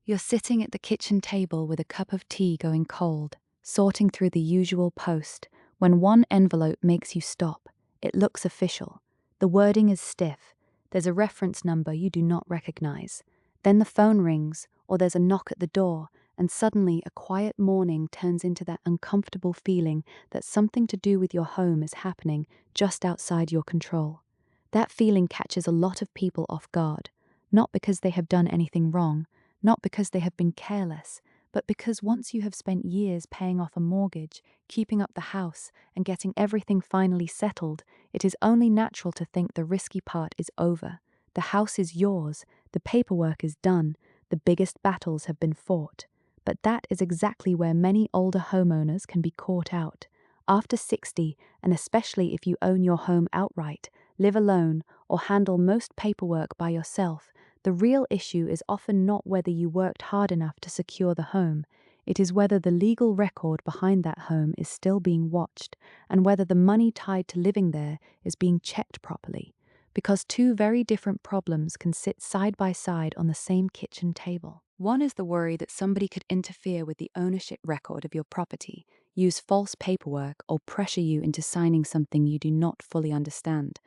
You're sitting at the kitchen table with a cup of tea going cold, sorting through the usual post, when one envelope makes you stop. It looks official. The wording is stiff. There's a reference number you do not recognize. Then the phone rings, or there's a knock at the door, and suddenly a quiet morning turns into that uncomfortable feeling that something to do with your home is happening just outside your control. That feeling catches a lot of people off guard, not because they have done anything wrong, not because they have been careless, but because once you have spent years paying off a mortgage, keeping up the house, and getting everything finally settled, it is only natural to think the risky part is over. The house is yours, the paperwork is done, the biggest battles have been fought. But that is exactly where many older homeowners can be caught out. After 60, and especially if you own your home outright, live alone, or handle most paperwork by yourself, the real issue is often not whether you worked hard enough to secure the home. It is whether the legal record behind that home is still being watched, and whether the money tied to living there is being checked properly. Because two very different problems can sit side by side on the same kitchen table. One is the worry that somebody could interfere with the ownership record of your property, use false paperwork, or pressure you into signing something you do not fully understand.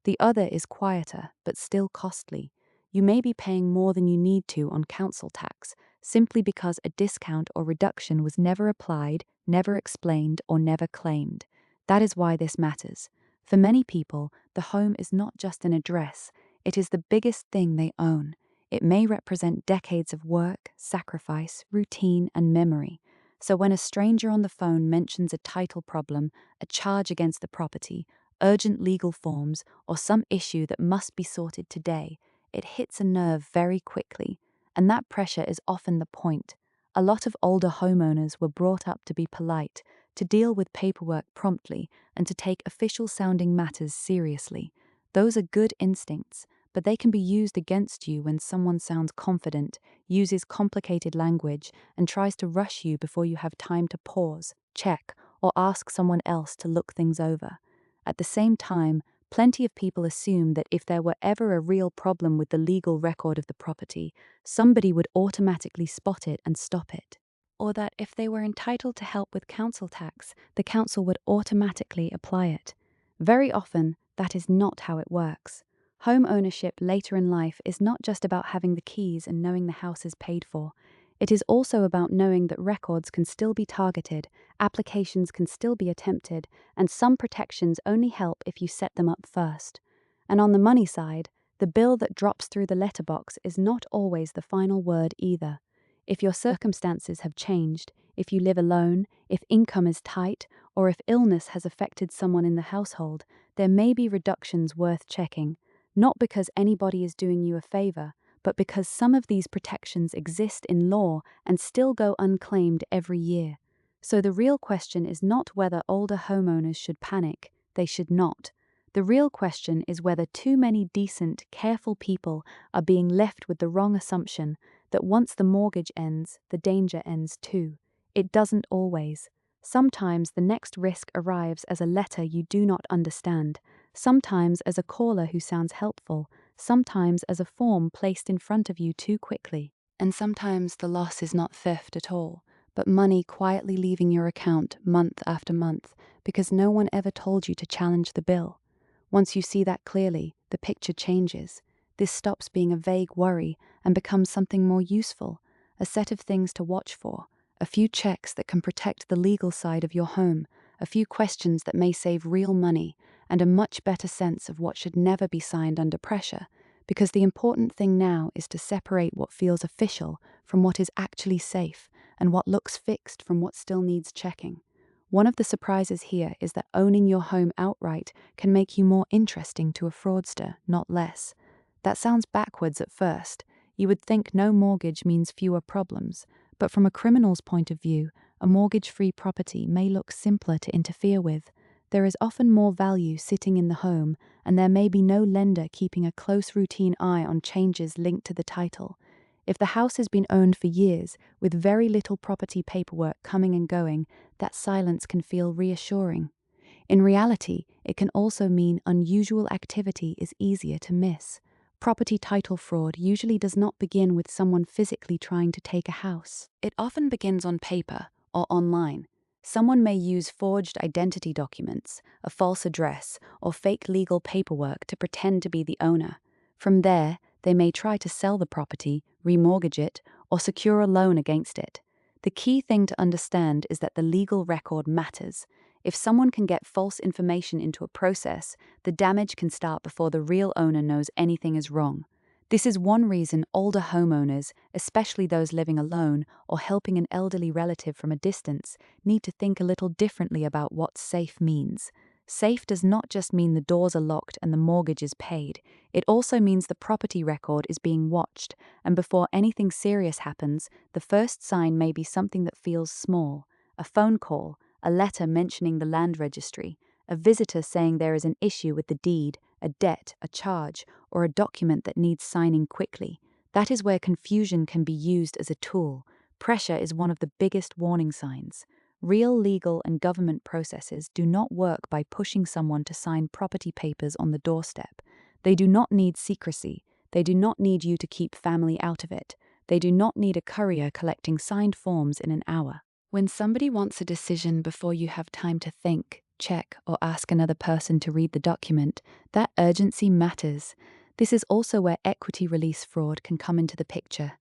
The other is quieter, but still costly. You may be paying more than you need to on council tax, simply because a discount or reduction was never applied, never explained, or never claimed. That is why this matters. For many people, the home is not just an address, it is the biggest thing they own. It may represent decades of work, sacrifice, routine, and memory. So when a stranger on the phone mentions a title problem, a charge against the property, urgent legal forms, or some issue that must be sorted today, it hits a nerve very quickly. And that pressure is often the point. A lot of older homeowners were brought up to be polite, to deal with paperwork promptly, and to take official-sounding matters seriously. Those are good instincts, but they can be used against you when someone sounds confident, uses complicated language, and tries to rush you before you have time to pause, check, or ask someone else to look things over. At the same time, plenty of people assume that if there were ever a real problem with the legal record of the property, somebody would automatically spot it and stop it. Or that if they were entitled to help with council tax, the council would automatically apply it. Very often, that is not how it works. Home ownership later in life is not just about having the keys and knowing the house is paid for. It is also about knowing that records can still be targeted, applications can still be attempted, and some protections only help if you set them up first. And on the money side, the bill that drops through the letterbox is not always the final word either. If your circumstances have changed, if you live alone, if income is tight, or if illness has affected someone in the household, there may be reductions worth checking, not because anybody is doing you a favor, but because some of these protections exist in law and still go unclaimed every year. So the real question is not whether older homeowners should panic. They should not. The real question is whether too many decent, careful people are being left with the wrong assumption that once the mortgage ends, the danger ends too. It doesn't always. Sometimes the next risk arrives as a letter you do not understand, sometimes as a caller who sounds helpful, sometimes as a form placed in front of you too quickly. And sometimes the loss is not theft at all, but money quietly leaving your account month after month because no one ever told you to challenge the bill. Once you see that clearly, the picture changes. This stops being a vague worry and becomes something more useful, a set of things to watch for, a few checks that can protect the legal side of your home, a few questions that may save real money, and a much better sense of what should never be signed under pressure, because the important thing now is to separate what feels official from what is actually safe, and what looks fixed from what still needs checking. One of the surprises here is that owning your home outright can make you more interesting to a fraudster, not less. That sounds backwards at first. You would think no mortgage means fewer problems, but from a criminal's point of view, a mortgage-free property may look simpler to interfere with. There is often more value sitting in the home, and there may be no lender keeping a close routine eye on changes linked to the title. If the house has been owned for years, with very little property paperwork coming and going, that silence can feel reassuring. In reality, it can also mean unusual activity is easier to miss. Property title fraud usually does not begin with someone physically trying to take a house. It often begins on paper or online. Someone may use forged identity documents, a false address, or fake legal paperwork to pretend to be the owner. From there, they may try to sell the property, remortgage it, or secure a loan against it. The key thing to understand is that the legal record matters. If someone can get false information into a process, the damage can start before the real owner knows anything is wrong. This is one reason older homeowners, especially those living alone or helping an elderly relative from a distance, need to think a little differently about what safe means. Safe does not just mean the doors are locked and the mortgage is paid. It also means the property record is being watched, and before anything serious happens, the first sign may be something that feels small: a phone call, a letter mentioning the land registry, a visitor saying there is an issue with the deed, a debt, a charge, or a document that needs signing quickly. That is where confusion can be used as a tool. Pressure is one of the biggest warning signs. Real legal and government processes do not work by pushing someone to sign property papers on the doorstep. They do not need secrecy. They do not need you to keep family out of it. They do not need a courier collecting signed forms in an hour. When somebody wants a decision before you have time to think, check, or ask another person to read the document, that urgency matters. This is also where equity release fraud can come into the picture.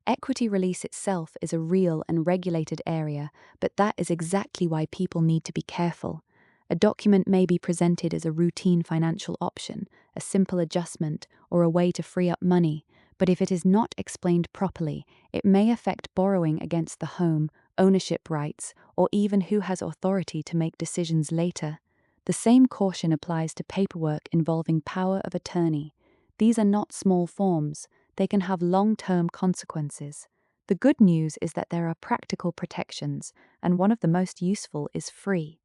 Equity release itself is a real and regulated area, but that is exactly why people need to be careful. A document may be presented as a routine financial option, a simple adjustment, or a way to free up money, but if it is not explained properly, it may affect borrowing against the home, ownership rights, or even who has authority to make decisions later. The same caution applies to paperwork involving power of attorney. These are not small forms. They can have long-term consequences. The good news is that there are practical protections, and one of the most useful is free.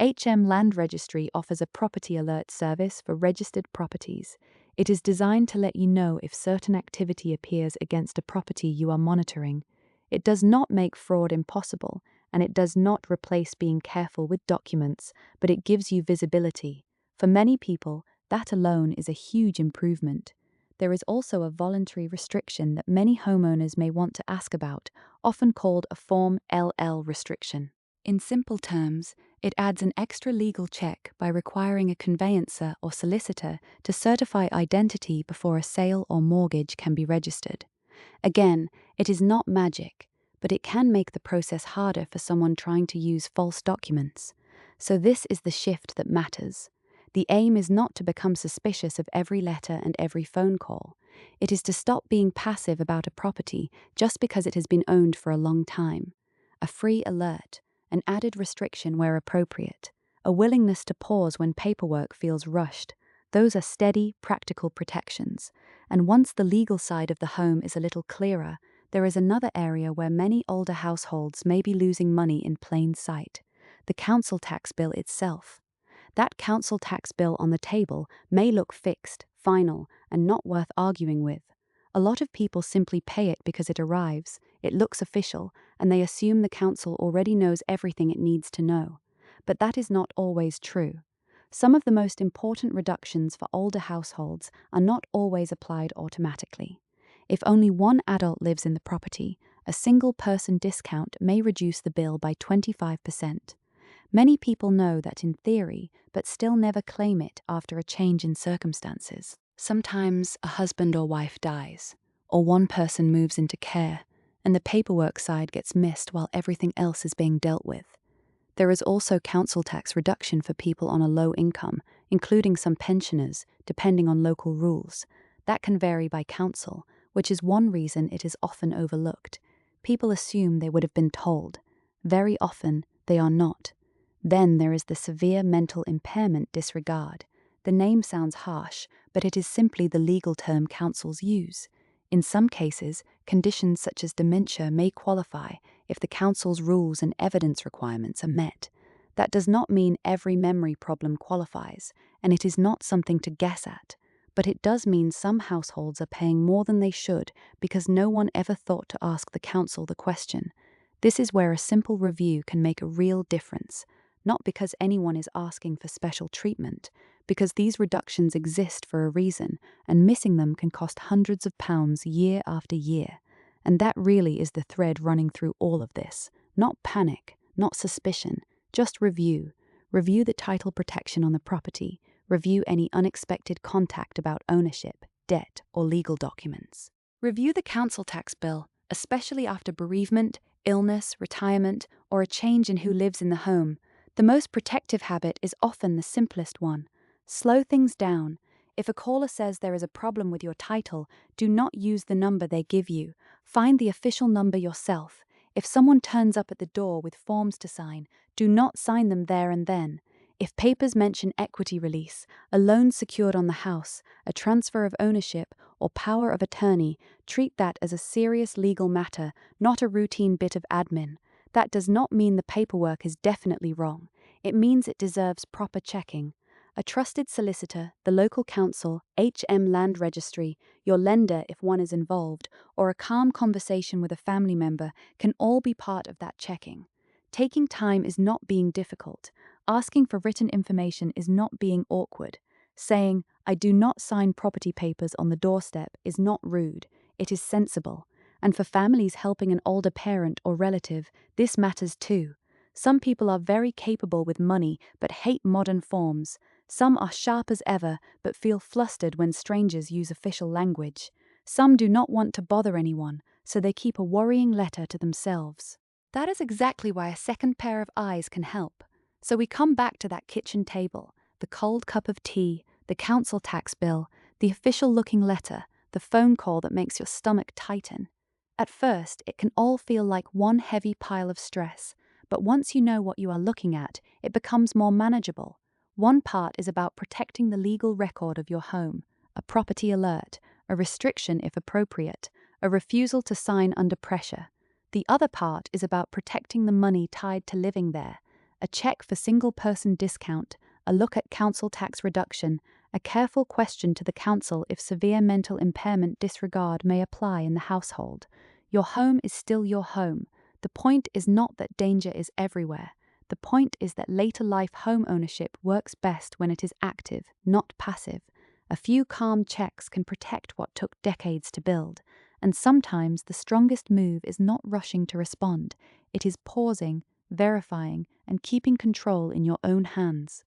HM Land Registry offers a property alert service for registered properties. It is designed to let you know if certain activity appears against a property you are monitoring. It does not make fraud impossible, and it does not replace being careful with documents, but it gives you visibility. For many people, that alone is a huge improvement. There is also a voluntary restriction that many homeowners may want to ask about, often called a Form LL restriction. In simple terms, it adds an extra legal check by requiring a conveyancer or solicitor to certify identity before a sale or mortgage can be registered. Again, it is not magic, but it can make the process harder for someone trying to use false documents. So this is the shift that matters. The aim is not to become suspicious of every letter and every phone call. It is to stop being passive about a property just because it has been owned for a long time. A free alert, an added restriction where appropriate, a willingness to pause when paperwork feels rushed. Those are steady, practical protections. And once the legal side of the home is a little clearer, there is another area where many older households may be losing money in plain sight: the council tax bill itself. That council tax bill on the table may look fixed, final, and not worth arguing with. A lot of people simply pay it because it arrives, it looks official, and they assume the council already knows everything it needs to know. But that is not always true. Some of the most important reductions for older households are not always applied automatically. If only one adult lives in the property, a single-person discount may reduce the bill by 25%. Many people know that in theory, but still never claim it after a change in circumstances. Sometimes a husband or wife dies, or one person moves into care, and the paperwork side gets missed while everything else is being dealt with. There is also council tax reduction for people on a low income, including some pensioners, depending on local rules. That can vary by council, which is one reason it is often overlooked. People assume they would have been told. Very often, they are not. Then there is the severe mental impairment disregard. The name sounds harsh, but it is simply the legal term councils use. In some cases, conditions such as dementia may qualify if the council's rules and evidence requirements are met. That does not mean every memory problem qualifies, and it is not something to guess at. But it does mean some households are paying more than they should because no one ever thought to ask the council the question. This is where a simple review can make a real difference. not because anyone is asking for special treatment, because these reductions exist for a reason, and missing them can cost hundreds of pounds year after year. And that really is the thread running through all of this. Not panic, not suspicion, just review. Review the title protection on the property. Review any unexpected contact about ownership, debt, or legal documents. Review the council tax bill, especially after bereavement, illness, retirement, or a change in who lives in the home. The most protective habit is often the simplest one. Slow things down. If a caller says there is a problem with your title, do not use the number they give you. Find the official number yourself. If someone turns up at the door with forms to sign, do not sign them there and then. If papers mention equity release, a loan secured on the house, a transfer of ownership, or power of attorney, treat that as a serious legal matter, not a routine bit of admin. That does not mean the paperwork is definitely wrong. It means it deserves proper checking. A trusted solicitor, the local council, HM Land Registry, your lender if one is involved, or a calm conversation with a family member can all be part of that checking. Taking time is not being difficult. Asking for written information is not being awkward. Saying, "I do not sign property papers on the doorstep" is not rude. It is sensible. And for families helping an older parent or relative, this matters too. Some people are very capable with money but hate modern forms. Some are sharp as ever but feel flustered when strangers use official language. Some do not want to bother anyone, so they keep a worrying letter to themselves. That is exactly why a second pair of eyes can help. So we come back to that kitchen table, the cold cup of tea, the council tax bill, the official-looking letter, the phone call that makes your stomach tighten. At first, it can all feel like one heavy pile of stress, but once you know what you are looking at, it becomes more manageable. One part is about protecting the legal record of your home, a property alert, a restriction if appropriate, a refusal to sign under pressure. The other part is about protecting the money tied to living there, a check for single-person discount, a look at council tax reduction, a careful question to the council if severe mental impairment disregard may apply in the household. Your home is still your home. The point is not that danger is everywhere. The point is that later life home ownership works best when it is active, not passive. A few calm checks can protect what took decades to build. And sometimes the strongest move is not rushing to respond. It is pausing, verifying, and keeping control in your own hands.